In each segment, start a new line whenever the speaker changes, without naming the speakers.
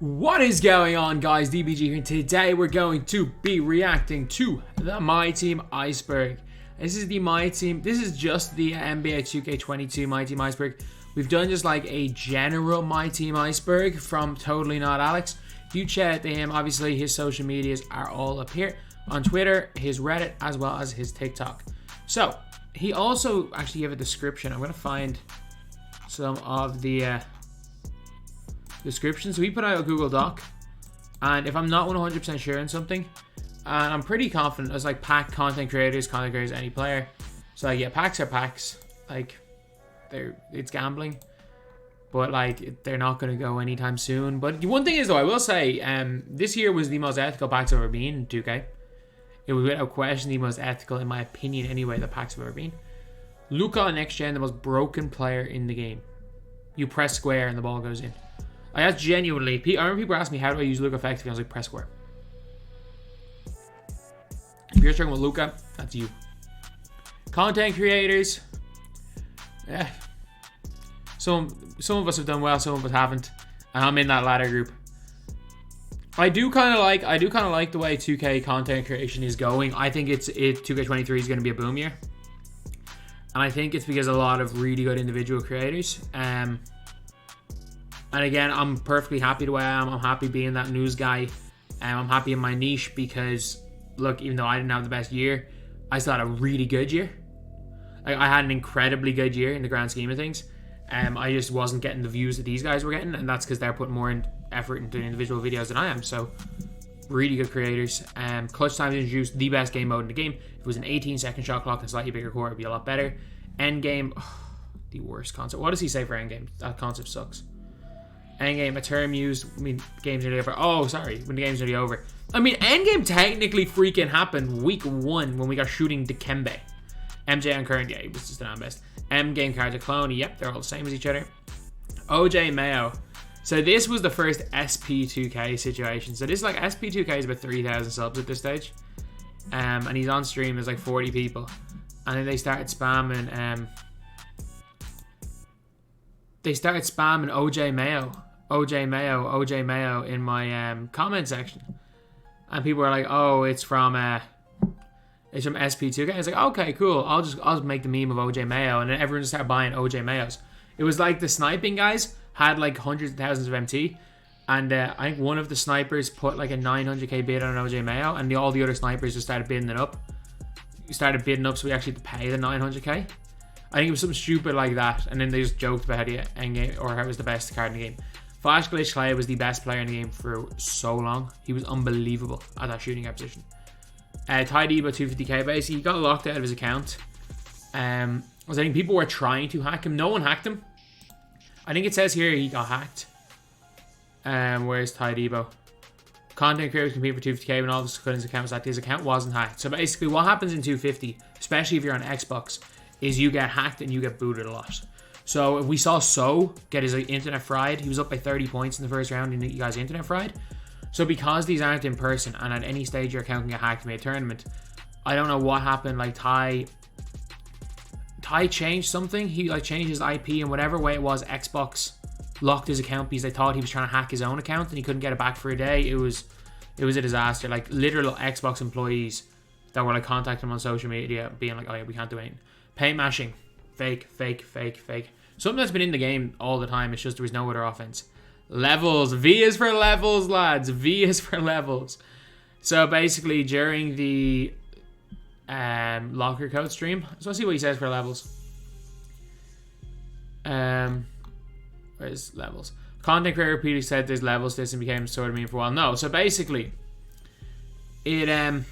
What is going on, guys? DBG here, and today we're going to be reacting to the MyTEAM Iceberg. This is the MyTEAM. This is just the NBA 2k22 MyTEAM Iceberg. We've done just like a general MyTEAM Iceberg from Totally Not Alex. If you check out him, obviously his social medias are all up here on Twitter, his Reddit, as well as his TikTok. So he also actually gave a description. I'm gonna find some of the description. So he put out a Google Doc, and if I'm not 100% sure on something, and I'm pretty confident, it's like pack content creators, any player. So like, yeah, packs are packs. Like, it's gambling, but like they're not gonna go anytime soon. But one thing is, though, I will say, this year was the most ethical packs I've ever been in 2K. It was without question the most ethical, in my opinion, anyway, the packs have ever been. Luka on next gen, the most broken player in the game. You press square and the ball goes in. Like, that's genuinely. I remember people asked me, how do I use Luka effectively? I was like, press square. If you're struggling with Luka, that's you. Content creators. Yeah. Some of us have done well, some of us haven't. And I'm in that latter group. I do kind of like the way 2K content creation is going. I think 2K23 is going to be a boom year. And I think it's because a lot of really good individual creators. And again, I'm perfectly happy the way I am. I'm happy being that news guy. I'm happy in my niche because, look, even though I didn't have the best year, I still had a really good year. Like, I had an incredibly good year in the grand scheme of things. I just wasn't getting the views that these guys were getting, and that's because they're putting more effort into individual videos than I am. So, really good creators. Clutch time introduced the best game mode in the game. If it was an 18-second shot clock and slightly bigger core, it'd be a lot better. Endgame, the worst concept. What does he say for endgame? That concept sucks. Endgame, a term used when game's nearly over. Oh, sorry, when the game's nearly over. I mean, endgame technically freaking happened week 1 when we got shooting Dikembe. MJ and current, yeah, he was just the best. Game cards are clone, yep, they're all the same as each other. OJ Mayo. So this was the first SP2K situation. So this is like SP2K is about 3,000 subs at this stage. And he's on stream, there's like 40 people. And then they started spamming OJ Mayo in my comment section, and people were like, "Oh, it's from SP2K." I was like, "Okay, cool. I'll just make the meme of OJ Mayo," and then everyone just started buying OJ Mayos. It was like the sniping guys had like hundreds of thousands of MT, and I think one of the snipers put like a 900k bid on OJ Mayo, and all the other snipers just started bidding it up. So we actually had to pay the 900k. I think it was something stupid like that, and then they just joked about how the endgame, or how it was the best card in the game. Flash Glitch Clay was the best player in the game for so long. He was unbelievable at that shooting guard position. Tydebo 250k base, he got locked out of his account. I think people were trying to hack him. No one hacked him. I think it says here he got hacked. Where's Tydebo? Content creators compete for 250k when all of a sudden his account was hacked. His account wasn't hacked. So basically what happens in 250, especially if you're on Xbox, is you get hacked and you get booted a lot. So if we saw So get his internet fried, he was up by 30 points in the first round and you guys internet fried. So because these aren't in person and at any stage your account can get hacked mid-tournament, I don't know what happened. Like Ty changed something. He like changed his IP, and whatever way it was, Xbox locked his account because they thought he was trying to hack his own account and he couldn't get it back for a day. It was a disaster. Like literal Xbox employees that were like contacting him on social media being like, "Oh yeah, we can't do anything." Paint mashing, fake. Something that's been in the game all the time. It's just there was no other offense. Levels, V is for levels, lads. V is for levels. So basically, during the locker code stream, so let's see what he says for levels. Where's levels? Content creator repeatedly said there's levels. This and became sort of meme for a while. No, so basically, it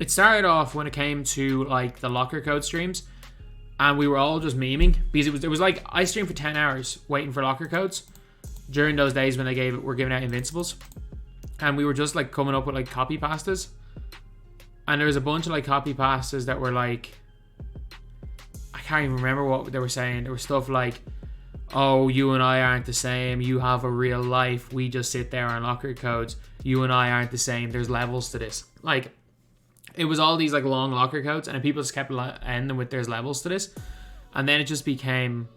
started off when it came to like the locker code streams, and we were all just memeing because it was like I streamed for 10 hours waiting for locker codes during those days when they were giving out invincibles, and we were just like coming up with like copy pastas, and there was a bunch of like copy pastas that were like, I can't even remember what they were saying. There was stuff like, "Oh, you and I aren't the same. You have a real life. We just sit there on locker codes. You and I aren't the same. There's levels to this." Like, it was all these like long locker codes, and people just kept ending with "there's levels to this," and then it just became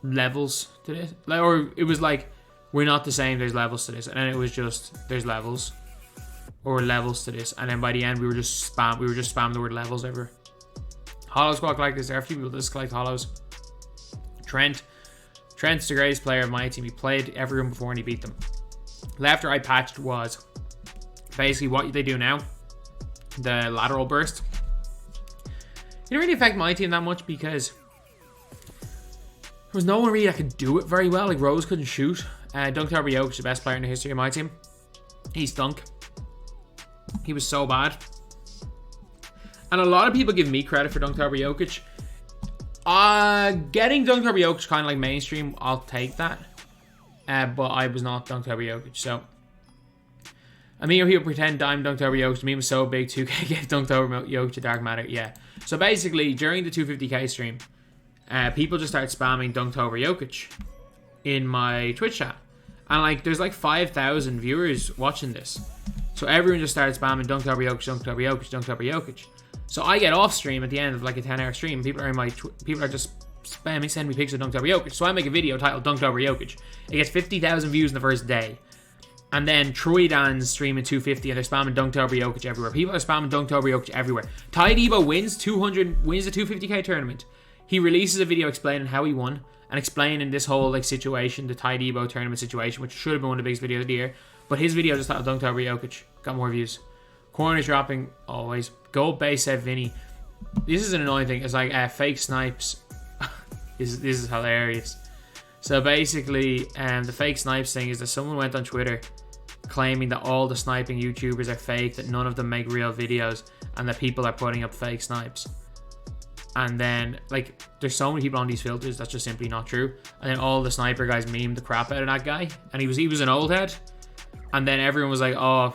levels to this. Or it was like we're not the same, there's levels to this. And then it was just, there's levels. Or levels to this. And then by the end, we were just spamming the word levels everywhere. Hollow squad collect this. There are a few people that just collect hollows. Trent's the greatest player of my team. He played everyone before and he beat them. Left or right patched was basically what they do now. The lateral burst. It didn't really affect my team that much because there was no one really that could do it very well. Like Rose couldn't shoot. Dunktober Jokic, the best player in the history of my team. He stunk. He was so bad. And a lot of people give me credit for Dunktober Jokic. Getting Dunktober Jokic kind of like mainstream, I'll take that. But I was not Dunktober Jokic, so I mean, people pretend I'm Dunktober Jokic. The meme was so big, 2k gave Dunktober Jokic a dark matter. Yeah. So basically, during the 250k stream, people just started spamming Dunktober Jokic in my Twitch chat. And like, there's like 5,000 viewers watching this. So everyone just started spamming Dunktober Jokic, Dunktober Jokic, Dunktober Jokic. So I get off stream at the end of like a 10-hour stream. People are just spamming, sending me pictures of Dunktober Jokic. So I make a video titled Dunktober Jokic. It gets 50,000 views in the first day. And then Troy Dan's streaming 250 and they're spamming Dunktober Jokic everywhere. People are spamming Dunktober Jokic everywhere. Tydebo wins the 250k tournament. He releases a video explaining how he won and explaining this whole like situation, the Tydebo tournament situation, which should have been one of the biggest videos of the year. But his video just titled Dunktober Jokic got more views. Corners dropping always. Gold base said Vinny. This is an annoying thing. It's like fake snipes. This is hilarious. So basically, the fake snipes thing is that someone went on Twitter claiming that all the sniping YouTubers are fake, that none of them make real videos, and that people are putting up fake snipes. And then, like, there's so many people on these filters that's just simply not true. And then all the sniper guys memed the crap out of that guy, and he was an old head. And then everyone was like, "Oh,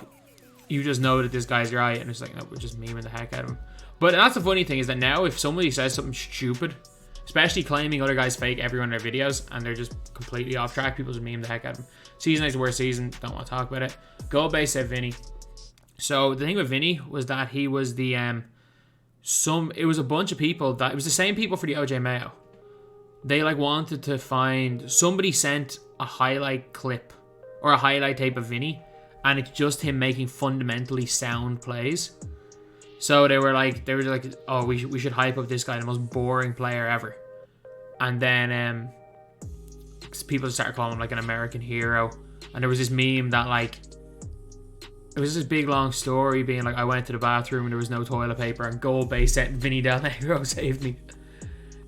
you just know that this guy's right," and it's like, "No, we're just memeing the heck out of him." But that's the funny thing is that now, if somebody says something stupid, especially claiming other guys fake every one of their videos, and they're just completely off track, people just meme the heck out of them. Season 8's the worst season. Don't want to talk about it. Gold base said Vinny. So the thing with Vinny was that he was the it was a bunch of people that it was the same people for the OJ Mayo. They like wanted to find somebody sent a highlight clip or a highlight tape of Vinny, and it's just him making fundamentally sound plays. So they were like, oh, we should hype up this guy, the most boring player ever. And then people started calling him like an American hero. And there was this meme that like, it was this big long story being like, I went to the bathroom and there was no toilet paper, and gold base set Vinny Del Negro saved me.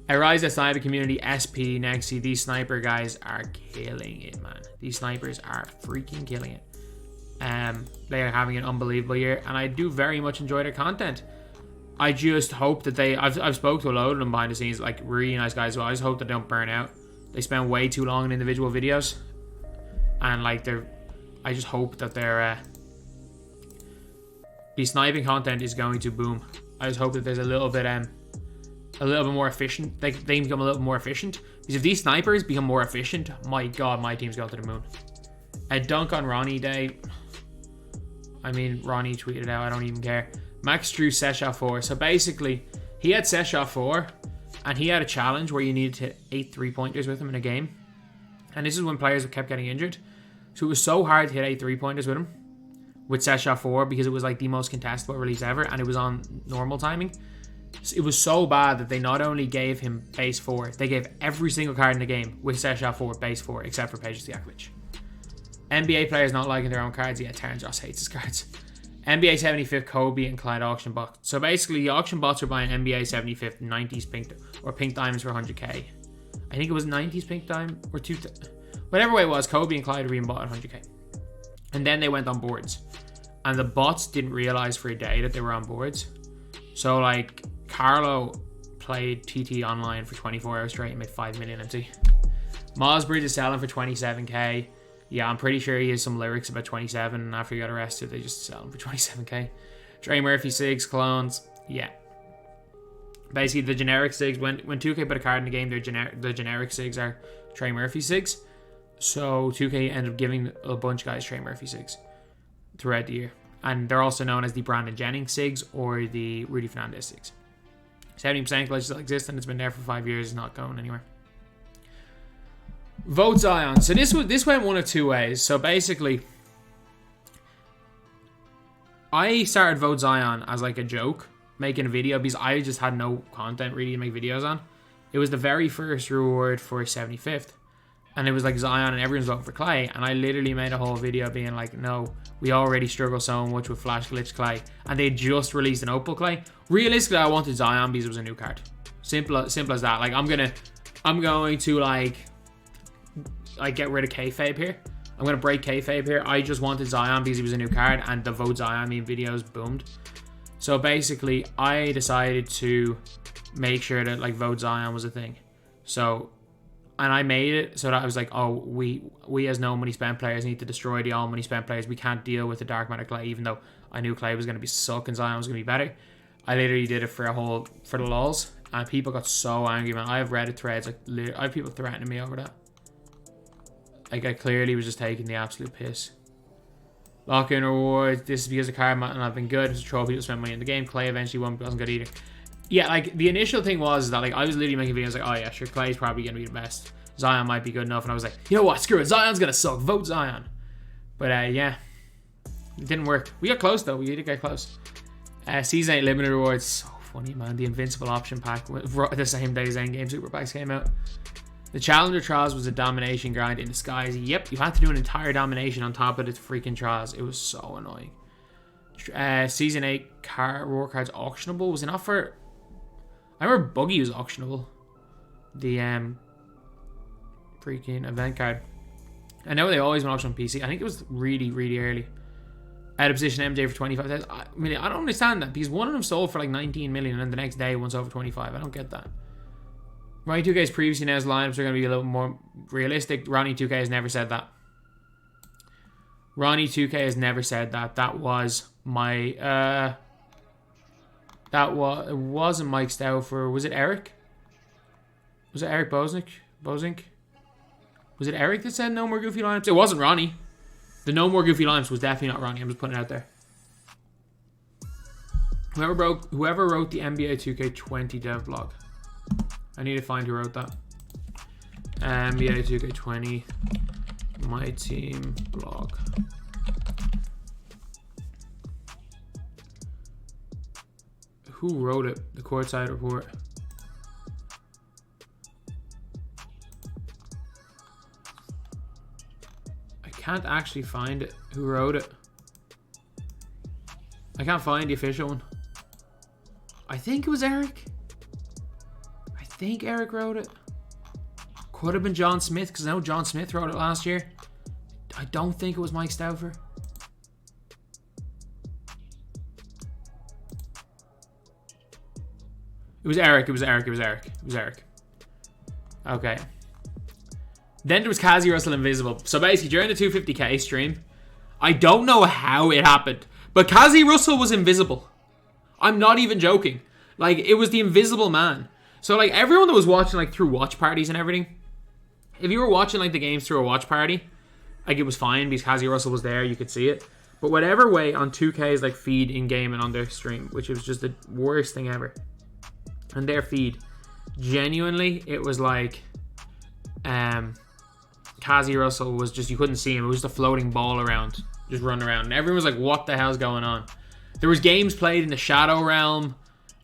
I rise at sniper community, SP, Nexi, these sniper guys are killing it, man. These snipers are freaking killing it. They are having an unbelievable year, and I do very much enjoy their content. I just hope that I've spoke to a load of them behind the scenes, like really nice guys as well. I just hope that they don't burn out. They spend way too long in individual videos, and like I just hope that the sniping content is going to boom. I just hope that there's a little bit more efficient. They can become a little more efficient, because if these snipers become more efficient, my god, my team's going to the moon. A dunk on Ronnie day. I mean, Ronnie tweeted out, I don't even care. Max drew Sesha 4. So basically, he had Sesha 4, and he had a challenge where you needed to hit 8 3-pointers with him in a game. And this is when players kept getting injured. So it was so hard to hit 8 3-pointers with him, with Sesha 4, because it was like the most contestable release ever, and it was on normal timing. It was so bad that they not only gave him base 4, they gave every single card in the game with Sesha 4 base 4, except for Pages Diakovic. NBA players not liking their own cards. Yeah, Terran Joss hates his cards. NBA 75th Kobe and Clyde auction bots. So basically, the auction bots were buying NBA 75th 90s pink or pink diamonds for 100k. I think it was 90s pink diamond or whatever way it was. Kobe and Clyde were being bought at 100k, and then they went on boards, and the bots didn't realize for a day that they were on boards. So like Carlo played TT online for 24 hours straight and made 5 million MT. Mosbridge is selling for 27k. Yeah, I'm pretty sure he has some lyrics about 27, and after he got arrested, they just sell him for 27k. Trey Murphy SIGs clones. Yeah. Basically, the generic SIGs, when 2K put a card in the game, the generic SIGs are Trey Murphy SIGs. So 2K ended up giving a bunch of guys Trey Murphy SIGs throughout the year. And they're also known as the Brandon Jennings SIGs or the Rudy Fernandez SIGs. 70% glitch still exists, and it's been there for 5 years. It's not going anywhere. Vote Zion. So this went one of two ways. So basically, I started Vote Zion as like a joke, making a video, because I just had no content really to make videos on. It was the very first reward for 75th. And it was like Zion and everyone's voting for Clay. And I literally made a whole video being like, no, we already struggle so much with Flash Glitch Clay. And they just released an Opal Clay. Realistically, I wanted Zion because it was a new card. Simple as that. Like, I'm going to like get rid of kayfabe here. I'm going to break kayfabe here. I just wanted Zion because he was a new card. And the Vote Zion meme videos boomed. So basically, I decided to make sure that like Vote Zion was a thing. So... And I made it so that I was like, oh, we as no money spent players need to destroy the all money spent players. We can't deal with the dark matter Clay, even though I knew Clay was going to be suck and Zion was going to be better. I literally did it for the lulz, and people got so angry, man. I have Reddit threads, like I have people threatening me over that. Like I clearly was just taking the absolute piss. Lock-in rewards. This is because the card might not have been good. It's a troll people spend money in the game. Clay eventually wasn't good either. Yeah, like, the initial thing was that, like, I was literally making videos like, oh, yeah, sure, Clay's probably going to be the best. Zion might be good enough. And I was like, you know what? Screw it. Zion's going to suck. Vote Zion. But, yeah. It didn't work. We got close, though. We did get close. Season 8 limited rewards. So funny, man. The Invincible option pack the same day as Endgame Super Packs came out. The Challenger Trials was a domination grind in disguise. Yep, you had to do an entire domination on top of the freaking trials. It was so annoying. Season 8 reward cards auctionable. Was it not for... I remember Buggy was auctionable. The freaking event card. I know they always went auction on PC. I think it was really, really early. Out of position MJ for 25,000. I mean, I don't understand that, because one of them sold for like 19 million and then the next day one sold for 25. I don't get that. Ronnie 2K's previously announced lineups are going to be a little more realistic. Ronnie 2K has never said that. Ronnie 2K has never said that. That was my... it wasn't Mike Stauffer. Was it Eric? Was it Eric Bozink? Was it Eric that said no more goofy lineups? It wasn't Ronnie. The no more goofy lineups was definitely not Ronnie. I'm just putting it out there. Whoever wrote the NBA 2K20 dev blog. I need to find who wrote that. NBA 2K20 MyTEAM blog. Who wrote it? The courtside report. I can't actually find it. Who wrote it? I can't find the official one. I think it was Eric. I think Eric wrote it. Could have been John Smith, because I know John Smith wrote it last year. I don't think it was Mike Stauffer. It was Eric. Okay. Then there was Kazi Russell Invisible. So basically, during the 250k stream, I don't know how it happened, but Kazi Russell was invisible. I'm not even joking. Like, it was the invisible man. So, like, everyone that was watching, like, through watch parties and everything, if you were watching, like, the games through a watch party, like, it was fine because Kazi Russell was there, you could see it. But whatever way on 2K's, like, feed in-game and on their stream, which was just the worst thing ever. And their feed, genuinely, it was like Kazi Russell was just, you couldn't see him. It was just a floating ball around, just running around. And everyone was like, what the hell's going on? There was games played in the Shadow Realm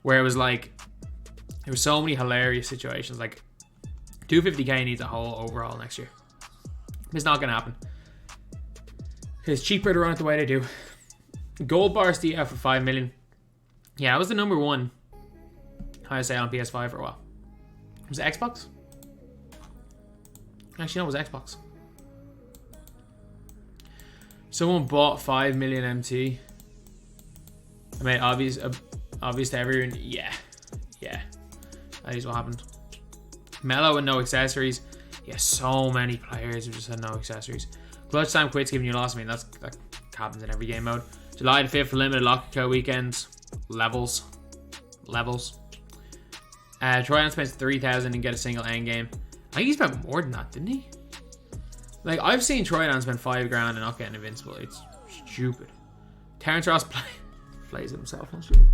where it was like, there were so many hilarious situations. Like, 250k needs a whole overhaul next year. It's not going to happen. It's cheaper to run it the way they do. Gold Bar DF for 5 million. Yeah, it was the number one, I say, on PS5 for a while. Was it Xbox? Actually, no, it was Xbox. Someone bought 5 million MT. I mean, obvious to everyone. Yeah. That is what happened. Mellow and no accessories. Yeah, so many players who just had no accessories. Clutch time quits giving you a loss. I mean, that happens in every game mode. July the 5th for limited lock code weekends. Levels. Troyan spent 3,000 and get a single end game. I think he spent more than that, didn't he? Like, I've seen Troyan spend 5 grand and not getting invincible. It's stupid. Terrence Ross plays it himself on stream.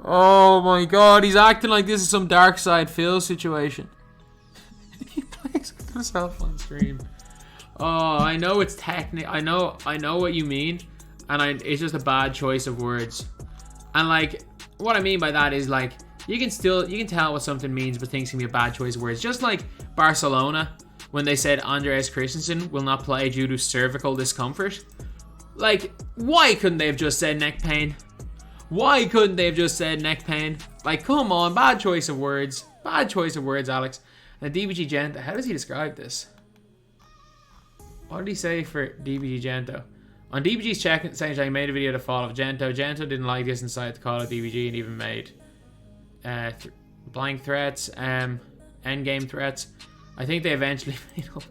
Oh my god, he's acting like this is some Dark Side Phil situation. He plays Myself on stream. Oh, I know it's technical. I know what you mean, and it's just a bad choice of words. And like, what I mean by that is like, you can tell what something means, but things can be a bad choice of words. Just like Barcelona, when they said Andreas Christensen will not play due to cervical discomfort. Like, why couldn't they have just said neck pain? Why couldn't they have just said neck pain? Like, come on, bad choice of words. Bad choice of words, Alex. And DBG Gento, how does he describe this? What did he say for DBG Gento? On DBG's check saying he made a video to follow Gento. Gento didn't like this inside to call it DBG and even made blank threats, endgame threats. I think they eventually made up.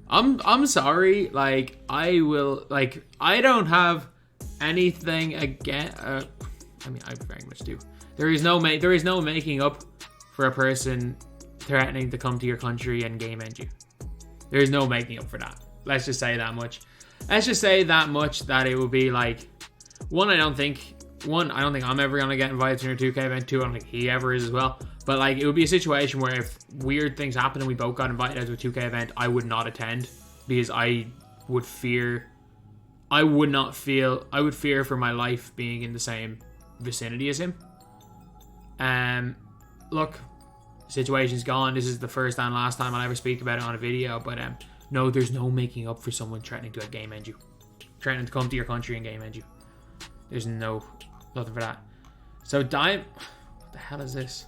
I'm sorry, like, I don't have anything against, I mean, I very much do. There is no making up for a person threatening to come to your country and game end you. There is no making up for that. Let's just say that much. Let's just say that much, that it would be like, I don't think I'm ever going to get invited to your 2K event. 2, I don't think he ever is as well. But like, it would be a situation where if weird things happen and we both got invited out to a 2K event, I would not attend because I would fear for my life being in the same vicinity as him. Look, situation's gone. This is the first and last time I'll ever speak about it on a video. But no, there's no making up for someone threatening to game end you, threatening to come to your country and game end you. There's nothing for that. So what the hell is this?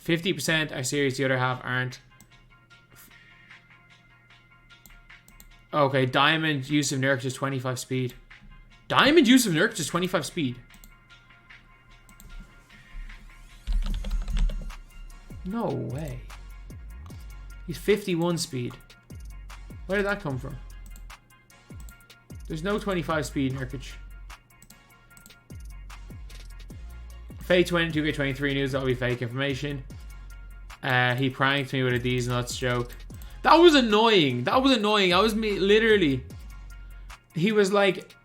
50% are serious, the other half aren't. Okay, Diamond Yusuf Nurkic is 25 speed. Diamond Yusuf Nurkic is 25 speed. No way. He's 51 speed. Where did that come from? There's no 25 speed Nurkic. Fake 2k23 news, that'll be fake information. He pranked me with a D's nuts joke. That was annoying. I was literally. He was like,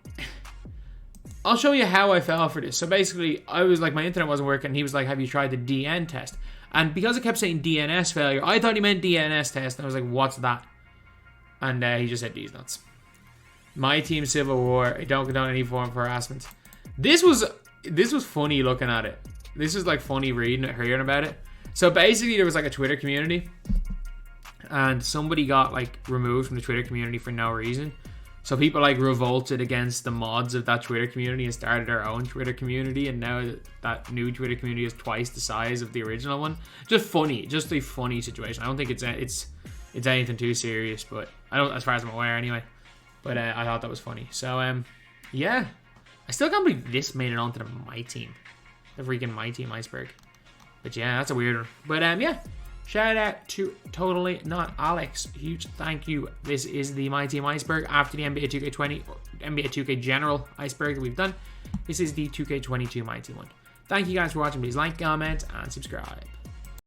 I'll show you how I fell for this. So basically, I was like, my internet wasn't working. And he was like, have you tried the DN test? And because it kept saying DNS failure, I thought he meant DNS test. And I was like, what's that? And he just said D's nuts. MyTEAM Civil War. I don't condone any form of harassment. This was funny looking at it. This was like funny reading it, hearing about it. So basically, there was like a Twitter community. And somebody got like removed from the Twitter community for no reason. So people like revolted against the mods of that Twitter community and started their own Twitter community. And now that new Twitter community is twice the size of the original one. Just funny, just a funny situation. I don't think it's anything too serious, but I don't, as far as I'm aware, anyway. But I thought that was funny. So yeah, I still can't believe this made it onto the MyTEAM, the freaking MyTEAM Iceberg. But yeah, that's a weird one. But yeah. Shout out to Totally Not Alex. Huge thank you. This is the MyTEAM Iceberg after the NBA 2K20 or NBA 2K General Iceberg that we've done. This is the 2K22 MyTEAM one. Thank you guys for watching. Please like, comment, and subscribe.